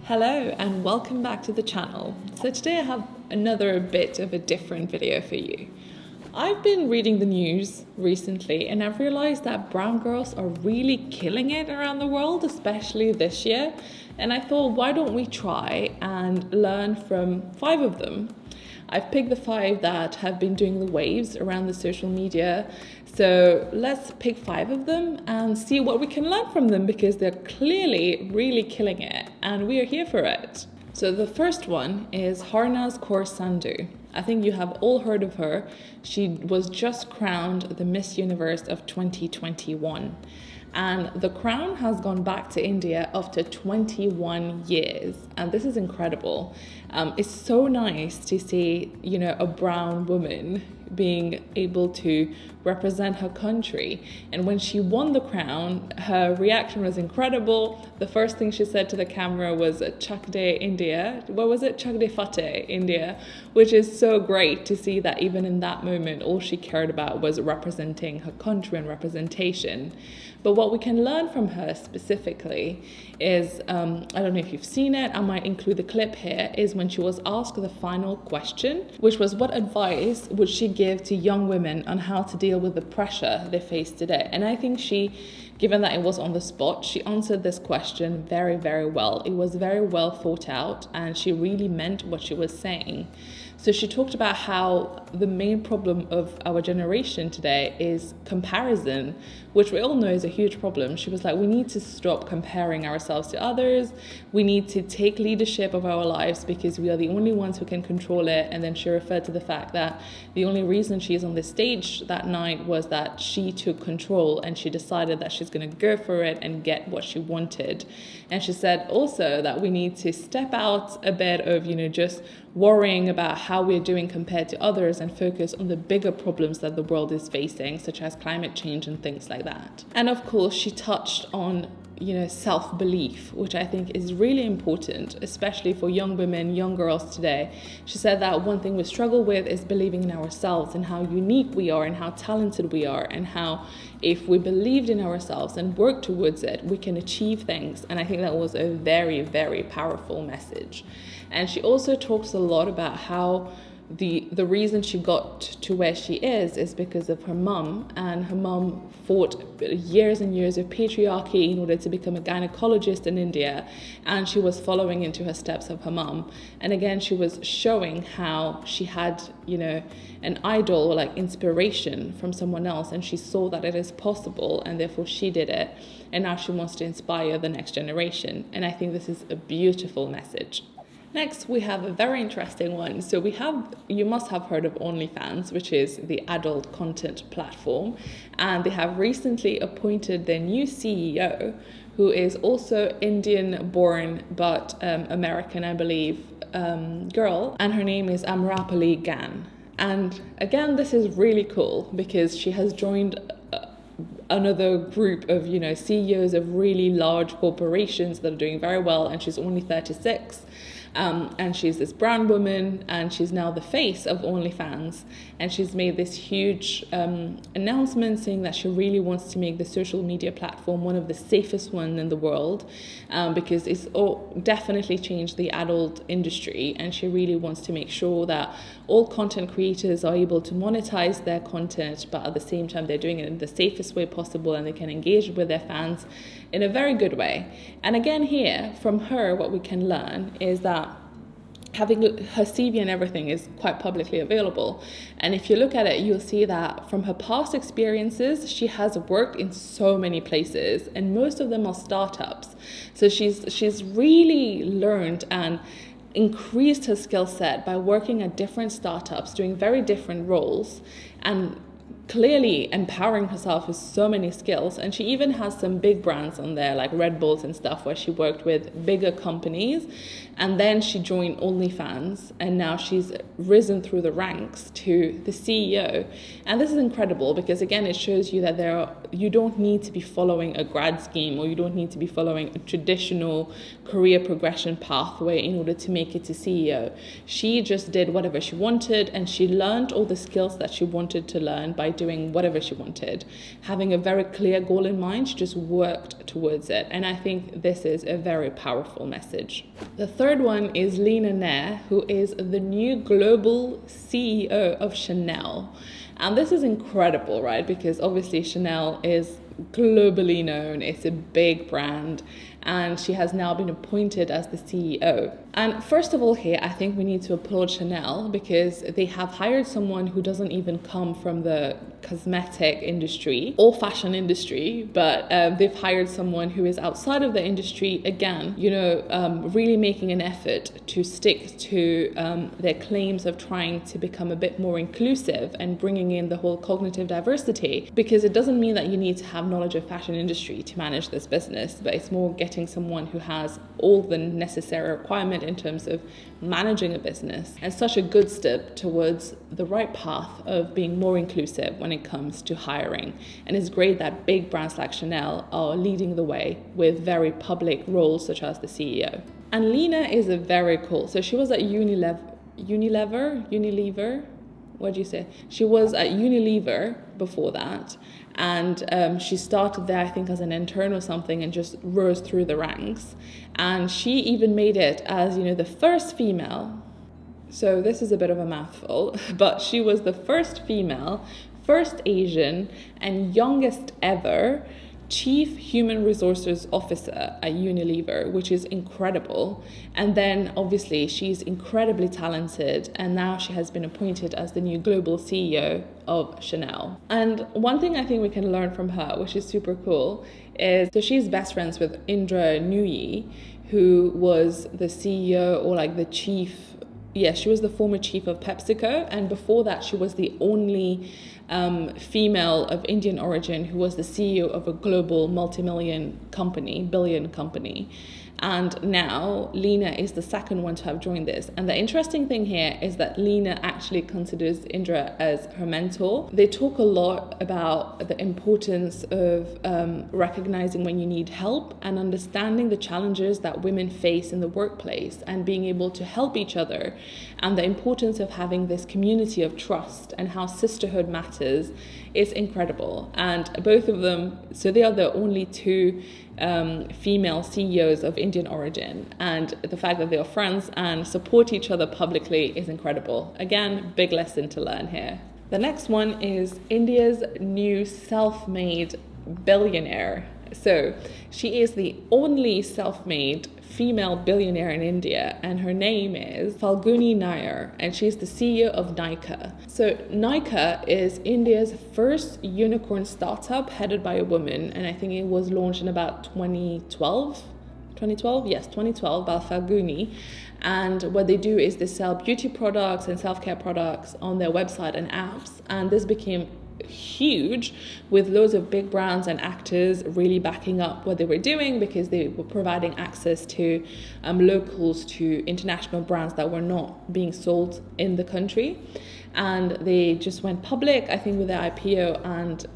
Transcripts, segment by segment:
Hello and welcome back to the channel. So today I have another bit of a different video for you. I've been reading the news recently and I've realized that brown girls are really killing it around the world, especially this year. And I thought, why don't we try and learn from 5 of them? I've picked the 5 that have been doing the waves around the social media. So let's pick 5 of them and see what we can learn from them, because they're clearly really killing it and we are here for it. So the first one is Harnaz Kaur Sandhu. I think you have all heard of her. She was just crowned the Miss Universe of 2021. And the crown has gone back to India after 21 years. And this is incredible. It's so nice to see, a brown woman being able to represent her country. And when she won the crown, her reaction was incredible. The first thing she said to the camera was Chak De India. What was it? Chak De Fateh India, which is so great to see that even in that moment, all she cared about was representing her country and representation. But what we can learn from her specifically is, I don't know if you've seen it, I might include the clip here, is when she was asked the final question, which was what advice would she give to young women on how to deal with the pressure they face today. And I think given that it was on the spot, she answered this question very, very well. It was very well thought out and she really meant what she was saying. So she talked about how the main problem of our generation today is comparison, which we all know is a huge problem. She was like, we need to stop comparing ourselves to others. We need to take leadership of our lives because we are the only ones who can control it. And then she referred to the fact that the only reason she's on the stage that night was that she took control and she decided that she's going to go for it and get what she wanted. And she said also that we need to step out a bit of, just worrying about how we're doing compared to others and focus on the bigger problems that the world is facing, such as climate change and things like that. And of course, she touched on self-belief, which I think is really important, especially for young women, young girls today. She said that one thing we struggle with is believing in ourselves and how unique we are and how talented we are, and how if we believed in ourselves and worked towards it, we can achieve things. And I think that was a very, very powerful message. And she also talks a lot about how the reason she got to where she is because of her mum, and her mum fought years and years of patriarchy in order to become a gynecologist in India, and she was following into her steps of her mum. And again, she was showing how she had an idol, like inspiration from someone else, and she saw that it is possible and therefore she did it, and now she wants to inspire the next generation. And I think this is a beautiful message. Next, we have a very interesting one. So you must have heard of OnlyFans, which is the adult content platform. And they have recently appointed their new CEO, who is also Indian born, but American, I believe, girl. And her name is Amrapali Gan. And again, this is really cool because she has joined another group of, CEOs of really large corporations that are doing very well. And she's only 36. And she's this brown woman, and she's now the face of OnlyFans, and she's made this huge announcement saying that she really wants to make the social media platform one of the safest ones in the world, because it's definitely changed the adult industry, and she really wants to make sure that all content creators are able to monetize their content, but at the same time they're doing it in the safest way possible and they can engage with their fans in a very good way. And again here, from her, what we can learn is that having her CV and everything is quite publicly available. And if you look at it, you'll see that from her past experiences, she has worked in so many places, and most of them are startups. So she's really learned and increased her skill set by working at different startups, doing very different roles, and clearly empowering herself with so many skills. And she even has some big brands on there like Red Bulls and stuff, where she worked with bigger companies, and then she joined OnlyFans, and now she's risen through the ranks to the CEO. And this is incredible because again, it shows you that you don't need to be following a grad scheme, or you don't need to be following a traditional career progression pathway in order to make it to CEO. She just did whatever she wanted, and she learned all the skills that she wanted to learn by doing whatever she wanted. Having a very clear goal in mind, she just worked towards it. And I think this is a very powerful message. The third one is Lena Nair, who is the new global CEO of Chanel. And this is incredible, right? Because obviously Chanel is globally known. It's a big brand, and she has now been appointed as the CEO. And first of all here, I think we need to applaud Chanel because they have hired someone who doesn't even come from the cosmetic industry or fashion industry, but they've hired someone who is outside of the industry, again, really making an effort to stick to their claims of trying to become a bit more inclusive and bringing in the whole cognitive diversity, because it doesn't mean that you need to have knowledge of fashion industry to manage this business, but it's more getting someone who has all the necessary requirement in terms of managing a business, and such a good step towards the right path of being more inclusive when it comes to hiring. And it's great that big brands like Chanel are leading the way with very public roles such as the CEO. And Lena is a very cool, so she was at Unilever, what do you say? She was at Unilever before that, and she started there, I think, as an intern or something, and just rose through the ranks. And she even made it as, the first female. So this is a bit of a mouthful, but she was the first female, first Asian, and youngest ever Chief Human Resources Officer at Unilever, which is incredible. And then obviously she's incredibly talented, and now she has been appointed as the new global CEO of Chanel. And one thing I think we can learn from her, which is super cool, is so she's best friends with Indra Nooyi, who was the CEO or like the chief. Yes, she was the former chief of PepsiCo, and before that she was the only female of Indian origin who was the CEO of a global multi-billion company. And now Lena is the second one to have joined this. And the interesting thing here is that Lena actually considers Indra as her mentor. They talk a lot about the importance of recognizing when you need help and understanding the challenges that women face in the workplace and being able to help each other, and the importance of having this community of trust and how sisterhood matters is incredible. And both of them, so they are the only two female CEOs of Indian origin, and the fact that they are friends and support each other publicly is incredible. Again, big lesson to learn here. The next one is India's new Selfmade billionaire. So she is the only self-made female billionaire in India, and her name is Falguni Nair, and she's the CEO of Nykaa. So Nykaa is India's first unicorn startup headed by a woman, and I think it was launched in about 2012, by Falguni. And what they do is they sell beauty products and self-care products on their website and apps, and this became huge with loads of big brands and actors really backing up what they were doing, because they were providing access to locals to international brands that were not being sold in the country. And they just went public, I think, with their IPO, and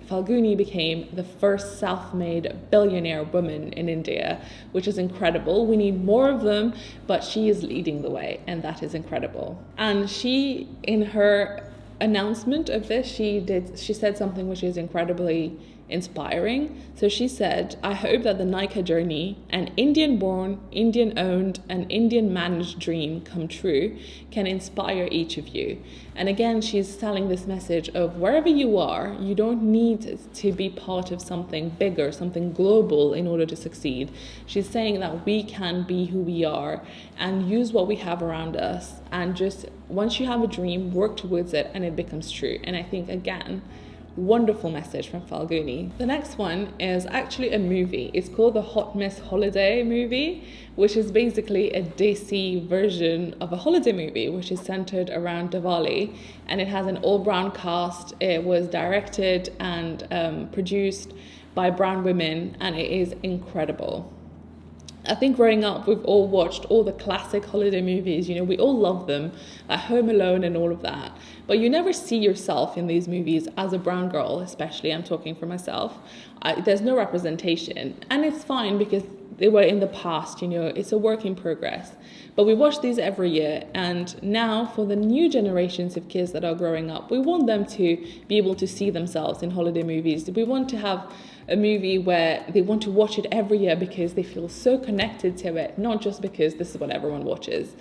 Falguni became the first self-made billionaire woman in India, which is incredible. We need more of them, but she is leading the way, and that is incredible. And she, in her announcement of this, she said something which is incredibly inspiring. So she said, "I hope that the Nykaa journey, an Indian-born, Indian-owned, and Indian-managed dream come true, can inspire each of you." And again, she's telling this message of wherever you are, you don't need to be part of something bigger, something global in order to succeed. She's saying that we can be who we are and use what we have around us, and just once you have a dream, work towards it and it becomes true. And I think, again, wonderful message from Falguni. The next one is actually a movie. It's called the Hot Miss Holiday movie, which is basically a Desi version of a holiday movie, which is centered around Diwali, and it has an all-brown cast. It was directed and produced by brown women, and it is incredible. I think growing up, we've all watched all the classic holiday movies. We all love them, like Home Alone and all of that. but you never see yourself in these movies as a brown girl, especially. I'm talking for myself. There's no representation, and it's fine because they were in the past, it's a work in progress. But we watch these every year, and now for the new generations of kids that are growing up, we want them to be able to see themselves in holiday movies. We want to have a movie where they want to watch it every year because they feel so connected to it, not just because this is what everyone watches.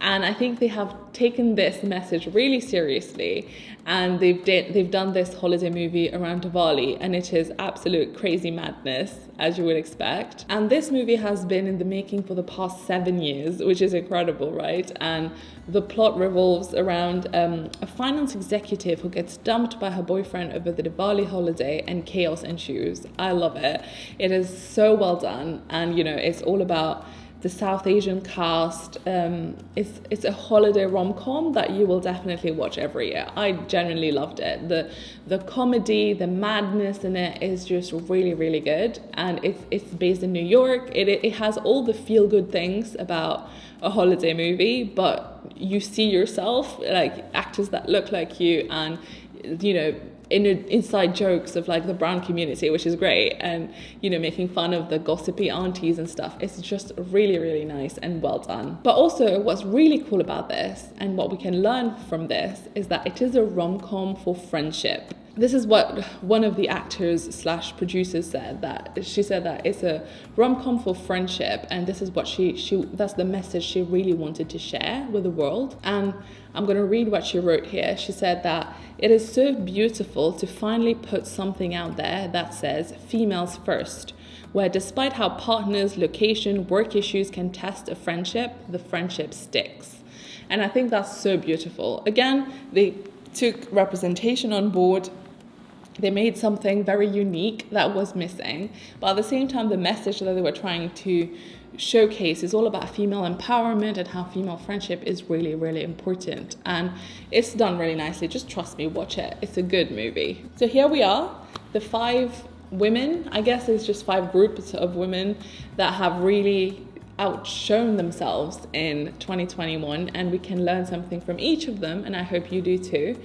And I think they have taken this message really seriously, and they've done this holiday movie around Diwali, and it is absolute crazy madness, as you would expect. And this movie has been in the making for the past 7 years, which is incredible, right? And the plot revolves around a finance executive who gets dumped by her boyfriend over the Diwali holiday, and chaos ensues. I love it. It is so well done, and it's all about the South Asian cast. It's a holiday rom-com that you will definitely watch every year. I genuinely loved it. The comedy, the madness in it is just really, really good. And it's based in New York. It has all the feel-good things about a holiday movie, but you see yourself, like actors that look like you, and inside jokes of like the brown community, which is great, and making fun of the gossipy aunties and stuff. It's just really, really nice and well done. But also what's really cool about this, and what we can learn from this, is that it is a rom-com for friendship. This is what one of the actors / producers said, that she said that it's a rom-com for friendship, and this is what that's the message she really wanted to share with the world. And I'm going to read what she wrote here. She said that it is so beautiful to finally put something out there that says females first, where despite how partners, location, work issues can test a friendship, the friendship sticks. And I think that's so beautiful. Again, they took representation on board. They made something very unique that was missing, but at the same time, the message that they were trying to showcase is all about female empowerment and how female friendship is really, really important. And it's done really nicely. Just trust me, watch it. It's a good movie. So here we are, the 5 women, I guess it's just 5 groups of women that have really outshone themselves in 2021, and we can learn something from each of them, and I hope you do too.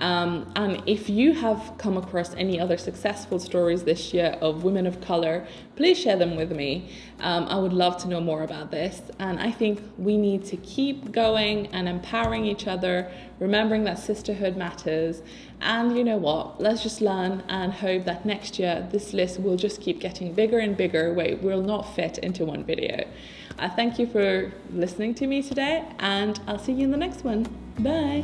And if you have come across any other successful stories this year of women of color, please share them with me. I would love to know more about this, and I think we need to keep going and empowering each other, remembering that sisterhood matters. And you know what, let's just learn and hope that next year this list will just keep getting bigger and bigger, where it will not fit into one video. I thank you for listening to me today, and I'll see you in the next one. Bye.